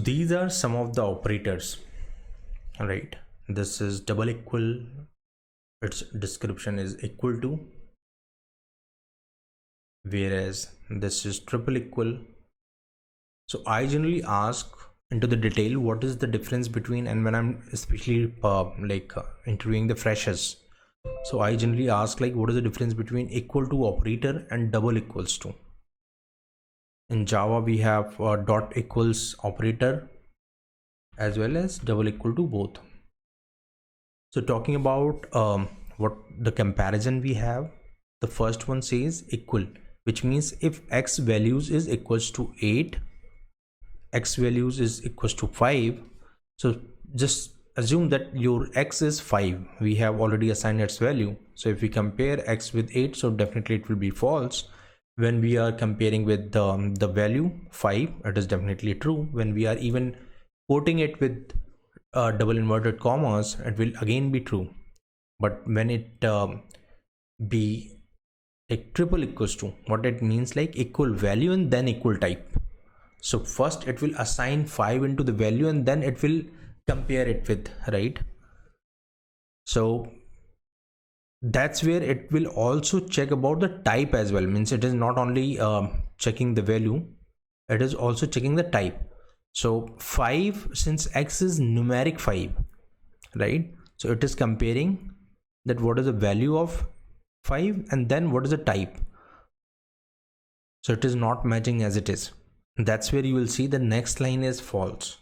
these are some of the operators, right? This is double equal, its description is equal to, whereas this is triple equal. So I generally ask into the detail what is the difference between, and when I'm especially interviewing the freshers, so I generally ask like what is the difference between equal to operator and double equals to. In Java we have dot equals operator as well as double equal to both. So talking about what the comparison we have, the first one says equal, which means if x values is equals to 8, x values is equals to 5, so just assume that your x is 5, we have already assigned its value. So if we compare x with 8, so definitely it will be false. When we are comparing with the value 5, it is definitely true. When we are even quoting it with double inverted commas, it will again be true. But when it be like triple equals to, what it means like equal value and then equal type. So first it will assign 5 into the value and then it will compare it with, right? So that's where it will also check about the type as well. Means it is not only checking the value, it is also checking the type. So 5, since x is numeric 5, right? So it is comparing that what is the value of 5 and then what is the type. So it is not matching as it is. That's where you will see the next line is false.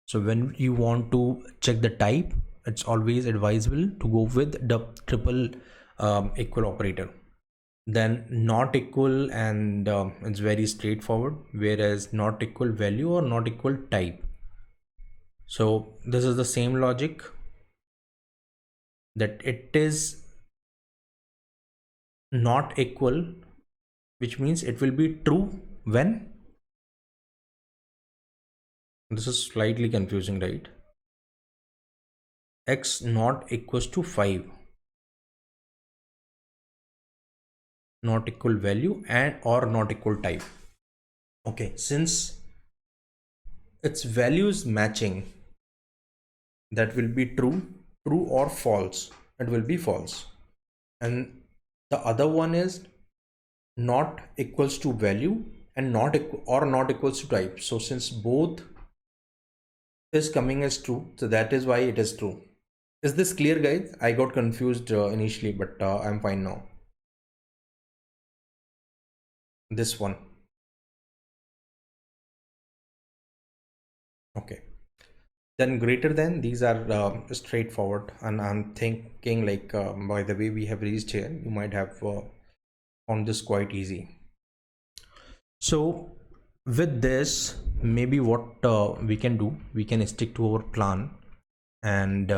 So when you want to check the type, it's always advisable to go with the triple equal operator. Then not equal, and it's very straightforward, whereas not equal value or not equal type. So this is the same logic, that it is not equal, which means it will be true when, this is slightly confusing, right? X not equals to 5, not equal value and or not equal type. Okay, since its value is matching, that will be true or false, it will be false. And the other one is not equals to value and not equals to type. So since both is coming as true, so that is why it is true. Is this clear, guys? I got confused initially, but I'm fine now. This one. Okay, then greater than, these are straightforward, and I'm thinking like by the way we have reached here, you might have found this quite easy. So with this, maybe what we can do, we can stick to our plan, and